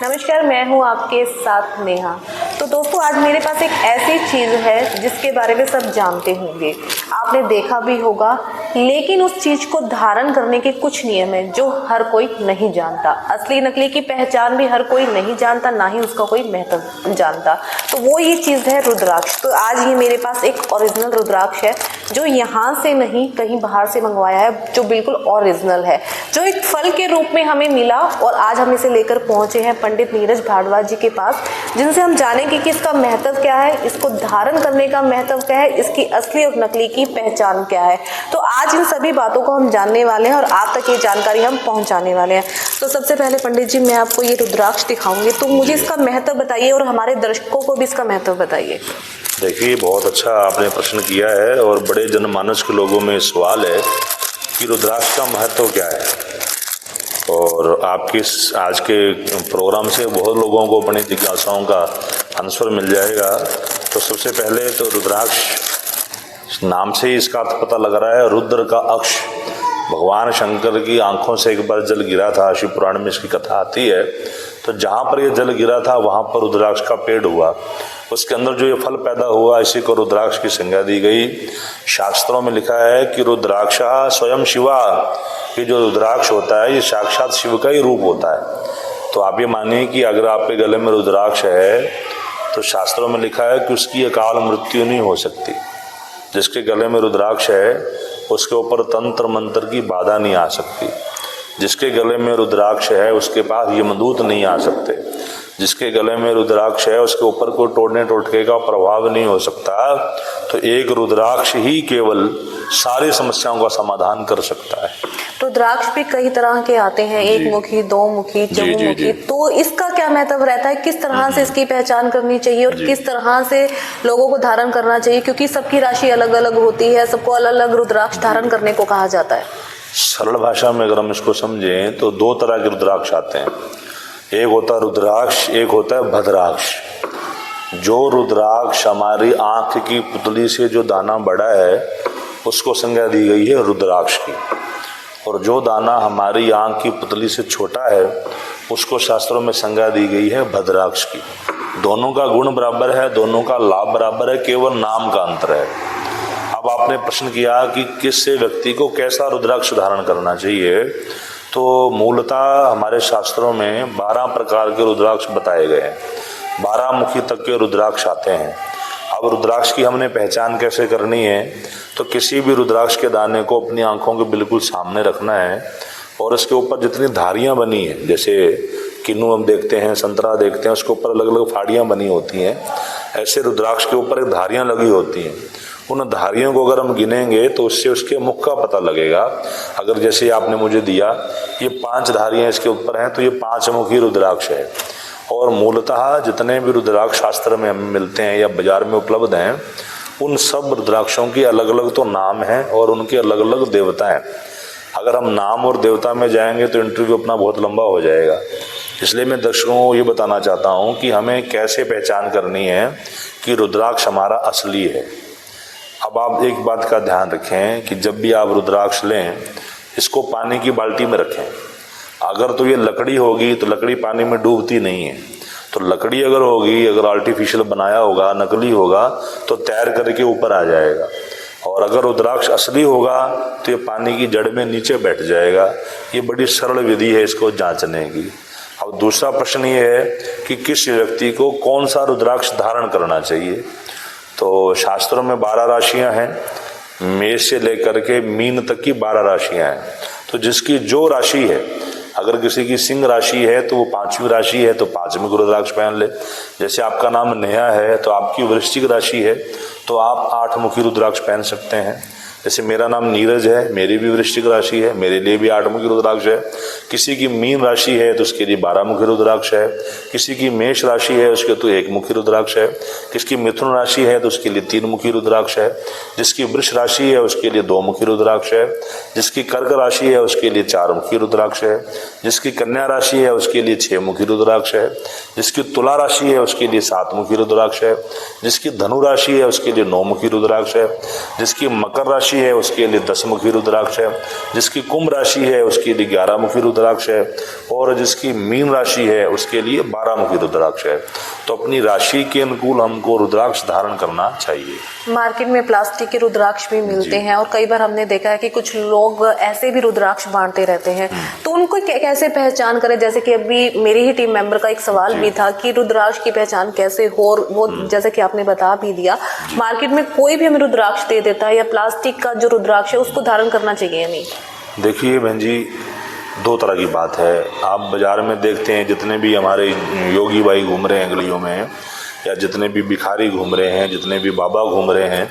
नमस्कार, मैं हूं आपके साथ नेहा। तो दोस्तों, आज मेरे पास एक ऐसी चीज़ है जिसके बारे में सब जानते होंगे, आपने देखा भी होगा, लेकिन उस चीज़ को धारण करने के कुछ नियम हैं जो हर कोई नहीं जानता। असली नकली की पहचान भी हर कोई नहीं जानता, ना ही उसका कोई महत्व जानता। तो वो ये चीज़ है रुद्राक्ष। तो आज ये मेरे पास एक ओरिजिनल रुद्राक्ष है जो यहाँ से नहीं, कहीं बाहर से मंगवाया है, जो बिल्कुल ओरिजिनल है, जो एक फल के रूप में हमें मिला और आज हम इसे लेकर पहुंचे हैं पंडित नीरज भारद्वाज जी के पास, जिनसे हम जानेंगे कि इसका महत्व क्या है, इसको धारण करने का महत्व क्या है, इसकी असली और नकली की पहचान क्या है। तो आज इन सभी बातों को हम जानने वाले हैं और आप तक ये जानकारी हम पहुंचाने वाले हैं। तो सबसे पहले पंडित जी, मैं आपको ये रुद्राक्ष दिखाऊंगी, तो मुझे इसका महत्व बताइए और हमारे दर्शकों को भी इसका महत्व बताइए। देखिए, बहुत अच्छा आपने प्रश्न किया है और बड़े जनमानस के लोगों में सवाल है कि रुद्राक्ष का महत्व क्या है। और आपके आज के प्रोग्राम से बहुत लोगों को अपनी जिज्ञासाओं का आंसर मिल जाएगा। तो सबसे पहले तो रुद्राक्ष नाम से ही इसका अर्थ पता लग रहा है, रुद्र का अक्ष। भगवान शंकर की आंखों से एक बार जल गिरा था, शिव पुराण में इसकी कथा आती है। तो जहाँ पर ये जल गिरा था वहाँ पर रुद्राक्ष का पेड़ हुआ, उसके अंदर जो ये फल पैदा हुआ, इसी को रुद्राक्ष की संज्ञा दी गई। शास्त्रों में लिखा है कि रुद्राक्षा स्वयं शिवा, कि जो रुद्राक्ष होता है ये साक्षात शिव का ही रूप होता है। तो आप ये मानिए कि अगर आपके गले में रुद्राक्ष है तो शास्त्रों में लिखा है कि उसकी अकाल मृत्यु नहीं हो सकती। जिसके गले में रुद्राक्ष है उसके ऊपर तंत्र मंत्र की बाधा नहीं आ सकती। जिसके गले में रुद्राक्ष है उसके पास यमदूत नहीं आ सकते। जिसके गले में रुद्राक्ष है उसके ऊपर कोई तोड़ने टोटके का प्रभाव नहीं हो सकता। तो एक रुद्राक्ष ही केवल सारी समस्याओं का समाधान कर सकता है। रुद्राक्ष भी कई तरह के आते हैं, एक मुखी, दो मुखी, चहुमुखी। तो इसका क्या महत्व रहता है, किस तरह से इसकी पहचान करनी चाहिए और किस तरह से लोगों को धारण करना चाहिए, क्योंकि सबकी राशि अलग अलग होती है, सबको अलग अलग रुद्राक्ष धारण करने को कहा जाता है। सरल भाषा में अगर हम इसको समझें तो दो तरह के रुद्राक्ष आते हैं। एक होता है रुद्राक्ष, एक होता है भद्राक्ष। जो रुद्राक्ष हमारी आंख की पुतली से जो दाना बड़ा है उसको संज्ञा दी गई है रुद्राक्ष की, और जो दाना हमारी आंख की पुतली से छोटा है उसको शास्त्रों में संज्ञा दी गई है भद्राक्ष की। दोनों का गुण बराबर है, दोनों का लाभ बराबर है, केवल नाम का अंतर है। अब आपने प्रश्न किया कि किससे व्यक्ति को कैसा रुद्राक्ष धारण करना चाहिए, तो मूलतः हमारे शास्त्रों में 12 प्रकार के रुद्राक्ष बताए गए हैं। 12 मुखी तक के रुद्राक्ष आते हैं। अब रुद्राक्ष की हमने पहचान कैसे करनी है, तो किसी भी रुद्राक्ष के दाने को अपनी आंखों के बिल्कुल सामने रखना है और उसके ऊपर जितनी धारियां बनी हैं, जैसे किन्नू हम देखते हैं, संतरा देखते हैं, उसके ऊपर अलग अलग फाड़ियां बनी होती हैं, ऐसे रुद्राक्ष के ऊपर एक धारियां लगी होती हैं। उन धारियों को अगर हम गिनेंगे तो उससे उसके मुख का पता लगेगा। अगर जैसे आपने मुझे दिया, ये 5 धारियां इसके ऊपर हैं, तो ये 5 मुखी रुद्राक्ष है। और मूलतः जितने भी रुद्राक्ष शास्त्र में हमें मिलते हैं या बाजार में उपलब्ध हैं, उन सब रुद्राक्षों की अलग अलग तो नाम है और उनके अलग अलग देवता हैं। अगर हम नाम और देवता में जाएंगे तो इंटरव्यू अपना बहुत लंबा हो जाएगा। इसलिए मैं दर्शकों को ये बताना चाहता हूँ कि हमें कैसे पहचान करनी है कि रुद्राक्ष हमारा असली है। अब आप एक बात का ध्यान रखें कि जब भी आप रुद्राक्ष लें, इसको पानी की बाल्टी में रखें। अगर तो ये लकड़ी होगी तो लकड़ी पानी में डूबती नहीं है। तो लकड़ी अगर होगी, अगर आर्टिफिशियल बनाया होगा, नकली होगा, तो तैर करके ऊपर आ जाएगा। और अगर रुद्राक्ष असली होगा तो ये पानी की जड़ में नीचे बैठ जाएगा। ये बड़ी सरल विधि है इसको जांचने की। अब दूसरा प्रश्न ये है कि किस व्यक्ति को कौन सा रुद्राक्ष धारण करना चाहिए। तो शास्त्रों में 12 राशियां हैं, मेष से लेकर के मीन तक की 12 राशियां हैं। तो जिसकी जो राशि है, अगर किसी की सिंह राशि है तो वो 5वीं राशि है तो 5वें रुद्राक्ष पहन ले। जैसे आपका नाम नेहा है तो आपकी वृश्चिक राशि है तो आप 8 मुखी रुद्राक्ष पहन सकते हैं। जैसे मेरा नाम नीरज है, मेरी भी वृश्चिक राशि है, मेरे लिए भी 8 मुखी रुद्राक्ष है। किसी की मीन राशि है तो उसके लिए 12 मुखी रुद्राक्ष है। किसी की मेष राशि है उसके तो 1 मुखी रुद्राक्ष है। किसकी मिथुन राशि है तो उसके लिए 3 मुखी रुद्राक्ष है। जिसकी वृष राशि है उसके लिए 2 मुखी रुद्राक्ष है। जिसकी कर्क राशि है उसके लिए 4 मुखी रुद्राक्ष है। जिसकी कन्या राशि है उसके लिए 6 मुखी रुद्राक्ष है। जिसकी तुला राशि है उसके लिए 7 मुखी रुद्राक्ष है। जिसकी धनु राशि है उसके लिए 9 मुखी रुद्राक्ष है। जिसकी मकर राशि राशि है उसके लिए 10 मुखी रुद्राक्ष है, जिसकी कुंभ राशि है उसके लिए 11 मुखी रुद्राक्ष है, और जिसकी मीन राशि है उसके लिए 12 मुखी रुद्राक्ष है। तो अपनी राशि के अनुकूल हमको रुद्राक्ष धारण करना चाहिए। मार्केट में प्लास्टिक के रुद्राक्ष भी मिलते हैं और कई बार हमने देखा है कि कुछ लोग ऐसे भी रुद्राक्ष बांटते रहते हैं, तो उनको कैसे पहचान करें? जैसे कि अभी मेरी ही टीम मेंबर का एक सवाल भी था कि रुद्राक्ष की पहचान कैसे हो, और वो जैसे कि आपने बता भी दिया, मार्केट में कोई भी हमें रुद्राक्ष दे देता है या प्लास्टिक का जो रुद्राक्ष है उसको धारण करना चाहिए या नहीं? देखिए बहन जी, 2 तरह की बात है। आप बाजार में देखते हैं जितने भी हमारे योगी भाई घूम रहे हैं गलियों में, या जितने भी भिखारी घूम रहे हैं, जितने भी बाबा घूम रहे हैं,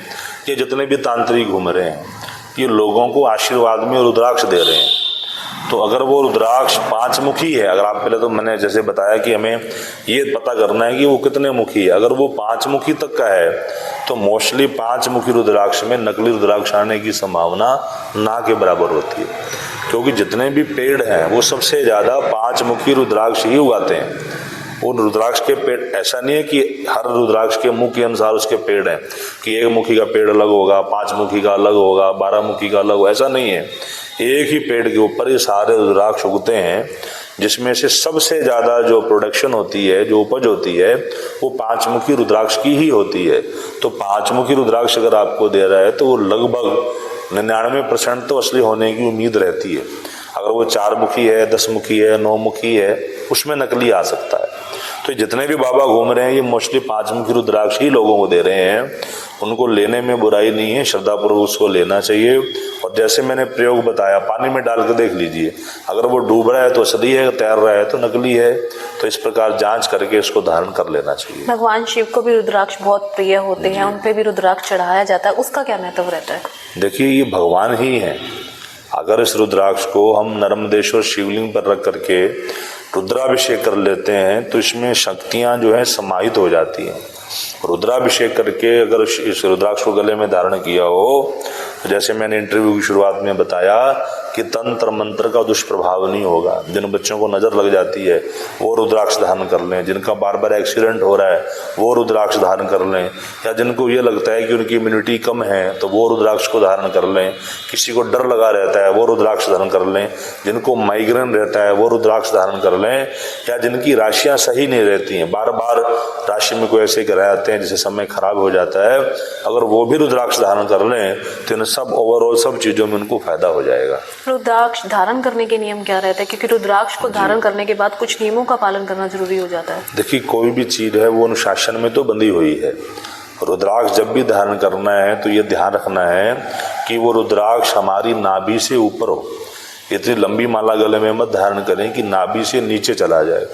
या जितने भी तांत्रिक घूम रहे हैं, ये लोगों को आशीर्वाद में रुद्राक्ष दे रहे हैं। तो अगर वो रुद्राक्ष 5 मुखी है, अगर आप पहले तो मैंने जैसे बताया कि हमें ये पता करना है कि वो कितने मुखी है। अगर वो 5 मुखी तक का है तो मोस्टली 5 मुखी रुद्राक्ष में नकली रुद्राक्ष आने की संभावना ना के बराबर होती है, क्योंकि जितने भी पेड़ हैं वो सबसे ज़्यादा 5 मुखी रुद्राक्ष ही उगाते हैं। उन रुद्राक्ष के पेड़, ऐसा नहीं है कि हर रुद्राक्ष के मुख के अनुसार उसके पेड़ हैं कि 1 मुखी का पेड़ अलग होगा, 5 मुखी का अलग होगा, 12 मुखी का अलग होगा, ऐसा नहीं है। एक ही पेड़ के ऊपर ये सारे रुद्राक्ष उगते हैं, जिसमें से सबसे ज़्यादा जो प्रोडक्शन होती है, जो उपज होती है, वो 5 मुखी रुद्राक्ष की ही होती है। तो 5 मुखी रुद्राक्ष अगर आपको दे रहा है तो वो लगभग 99% तो असली होने की उम्मीद रहती है। अगर वो 4 मुखी है, 10 मुखी है, 9 मुखी है, उसमें नकली आ सकता है। तो जितने भी बाबा घूम रहे हैं ये मोस्टली 5 मुखी रुद्राक्ष ही लोगों को दे रहे हैं। उनको लेने में बुराई नहीं है, श्रद्धापूर्वक उसको लेना चाहिए। और जैसे मैंने प्रयोग बताया, पानी में डाल कर देख लीजिए, अगर वो डूब रहा है तो असली है, तैर रहा है तो नकली है। तो इस प्रकार जांच करके इसको धारण कर लेना चाहिए। भगवान शिव को भी रुद्राक्ष बहुत प्रिय होते हैं, उन पे भी रुद्राक्ष चढ़ाया जाता है, उसका क्या महत्व रहता है? देखिए, ये भगवान ही है। अगर इस रुद्राक्ष को हम नर्मदेश्वर शिवलिंग पर रख करके रुद्राभिषेक कर लेते हैं तो इसमें शक्तियां जो है समाहित हो जाती हैं। रुद्राभिषेक करके अगर इस रुद्राक्ष को गले में धारण किया हो, तो जैसे मैंने इंटरव्यू की शुरुआत में बताया कि तंत्र मंत्र का दुष्प्रभाव नहीं होगा। जिन बच्चों को नज़र लग जाती है वो रुद्राक्ष धारण कर लें, जिनका बार बार एक्सीडेंट हो रहा है वो रुद्राक्ष धारण कर लें, या जिनको ये लगता है कि उनकी इम्यूनिटी कम है तो वो रुद्राक्ष को धारण कर लें, किसी को डर लगा रहता है वो रुद्राक्ष धारण कर लें, जिनको माइग्रेन रहता है वो रुद्राक्ष धारण कर लें, या जिनकी राशियाँ सही नहीं रहती हैं, बार बार राशि में कोई ऐसे ग्रह आते हैं जिससे समय खराब हो जाता है, अगर वो भी रुद्राक्ष धारण कर लें तो इन सब ओवरऑल सब चीज़ों में उनको फायदा हो जाएगा। रुद्राक्ष धारण करने के नियम क्या रहते हैं? क्योंकि रुद्राक्ष को धारण करने के बाद कुछ नियमों का पालन करना जरूरी हो जाता है। देखिए, कोई भी चीज़ है वो अनुशासन में तो बंधी हुई है। रुद्राक्ष जब भी धारण करना है तो ये ध्यान रखना है कि वो रुद्राक्ष हमारी नाभि से ऊपर हो। इतनी लंबी माला गले में मत धारण करें कि नाभि से नीचे चला जाए।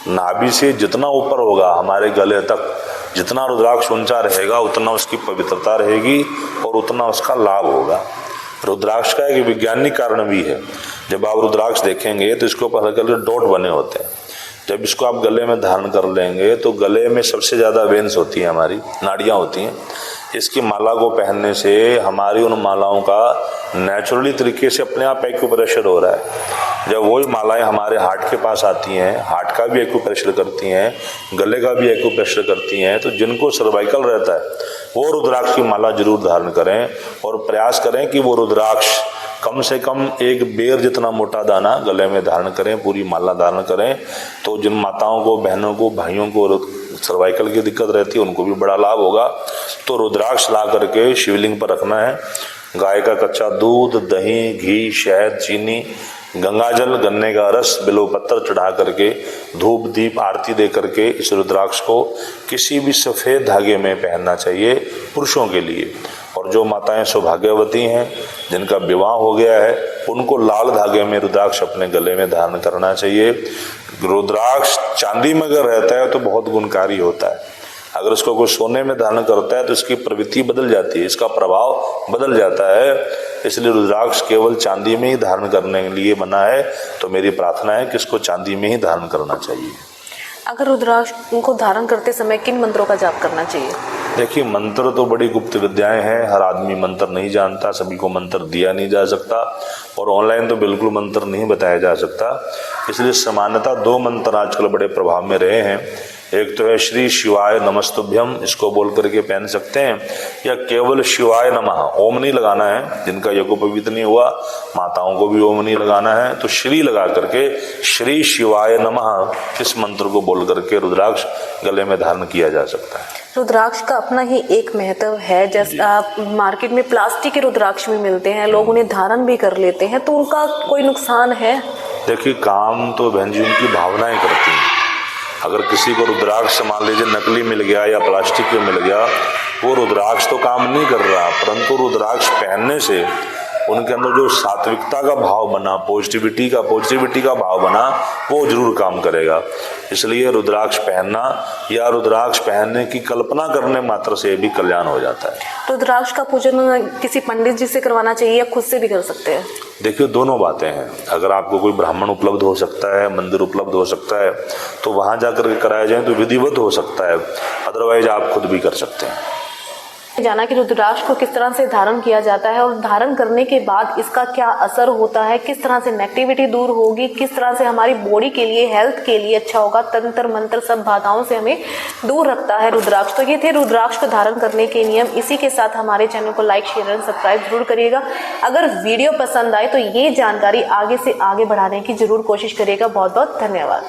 नाभि से जितना ऊपर होगा हमारे गले तक, जितना रुद्राक्ष ऊंचा रहेगा उतना उसकी पवित्रता रहेगी और उतना उसका लाभ होगा। रुद्राक्ष का एक वैज्ञानिक कारण भी है। जब आप रुद्राक्ष देखेंगे तो इसके ऊपर हल्के हल्के डॉट बने होते हैं। जब इसको आप गले में धारण कर लेंगे तो गले में सबसे ज़्यादा वेन्स होती हैं, हमारी नाड़ियाँ होती हैं। इसकी माला को पहनने से हमारी उन मालाओं का नेचुरली तरीके से अपने आप एक्यूप्रेशर हो रहा है। जब वही मालाएं हमारे हार्ट के पास आती हैं, हार्ट का भी एक्यूप्रेशर करती हैं, गले का भी एक्यूप्रेशर करती हैं, तो जिनको सर्वाइकल रहता है वो रुद्राक्ष की माला जरूर धारण करें और प्रयास करें कि वो रुद्राक्ष कम से कम 1 बेर जितना मोटा दाना गले में धारण करें, पूरी माला धारण करें। तो जिन माताओं को, बहनों को, भाइयों को सर्वाइकल की दिक्कत रहती है उनको भी बड़ा लाभ होगा। तो रुद्राक्ष ला करके शिवलिंग पर रखना है। गाय का कच्चा दूध, दही, घी, शहद, चीनी, गंगाजल, गन्ने का रस, बिल्वपत्र चढ़ा करके धूप दीप आरती दे करके इस रुद्राक्ष को किसी भी सफ़ेद धागे में पहनना चाहिए पुरुषों के लिए। और जो माताएं सौभाग्यवती हैं, जिनका विवाह हो गया है, उनको लाल धागे में रुद्राक्ष अपने गले में धारण करना चाहिए। रुद्राक्ष चांदी में अगर रहता है तो बहुत गुणकारी होता है। अगर इसको कोई सोने में धारण करता है तो इसकी प्रवृत्ति बदल जाती है, इसका प्रभाव बदल जाता है। इसलिए रुद्राक्ष केवल चांदी में ही धारण करने के लिए बना है। तो मेरी प्रार्थना है कि इसको चांदी में ही धारण करना चाहिए। अगर रुद्राक्ष को धारण करते समय किन मंत्रों का जाप करना चाहिए? देखिए, मंत्र तो बड़ी गुप्त विद्याएं हैं, हर आदमी मंत्र नहीं जानता, सभी को मंत्र दिया नहीं जा सकता और ऑनलाइन तो बिल्कुल मंत्र नहीं बताया जा सकता। इसलिए सामान्यतः 2 मंत्र आजकल बड़े प्रभाव में रहे हैं। एक तो है श्री शिवाय नमस्तुभ्यम, इसको बोल करके पहन सकते हैं, या केवल शिवाय नमः, ओम नहीं लगाना है, जिनका यज्ञोपवीत नहीं हुआ माताओं को भी ओम नहीं लगाना है, तो श्री लगा करके श्री शिवाय नमः इस मंत्र को बोल करके रुद्राक्ष गले में धारण किया जा सकता है। रुद्राक्ष का अपना ही एक महत्व है। जैसे आप मार्केट में प्लास्टिक के रुद्राक्ष भी मिलते हैं, लोग उन्हें धारण भी कर लेते हैं, तो उनका कोई नुकसान है? देखिए, काम तो बहन जी उनकी भावनाएं करती हैं। अगर किसी को रुद्राक्ष मान लीजिए नकली मिल गया या प्लास्टिक के मिल गया, वो रुद्राक्ष तो काम नहीं कर रहा, परंतु रुद्राक्ष पहनने से उनके अंदर जो सात्विकता का भाव बना, पॉजिटिविटी का भाव बना, वो जरूर काम करेगा। इसलिए रुद्राक्ष पहनना या रुद्राक्ष पहनने की कल्पना करने मात्र से भी कल्याण हो जाता है। रुद्राक्ष का पूजन किसी पंडित जी से करवाना चाहिए या खुद से भी कर सकते हैं? देखिए, दोनों बातें हैं। अगर आपको कोई ब्राह्मण उपलब्ध हो सकता है, मंदिर उपलब्ध हो सकता है, तो वहां जाकर के कराया जाए तो विधिवत हो सकता है, अदरवाइज आप खुद भी कर सकते हैं। जाना कि रुद्राक्ष को किस तरह से धारण किया जाता है और धारण करने के बाद इसका क्या असर होता है, किस तरह से नेगेटिविटी दूर होगी, किस तरह से हमारी बॉडी के लिए, हेल्थ के लिए अच्छा होगा, तंत्र मंत्र सब बाधाओं से हमें दूर रखता है रुद्राक्ष। तो ये थे रुद्राक्ष को धारण करने के नियम। इसी के साथ हमारे चैनल को लाइक, शेयर एंड सब्सक्राइब जरूर करिएगा। अगर वीडियो पसंद आए तो ये जानकारी आगे से आगे बढ़ाने की जरूर कोशिश करिएगा। बहुत बहुत धन्यवाद।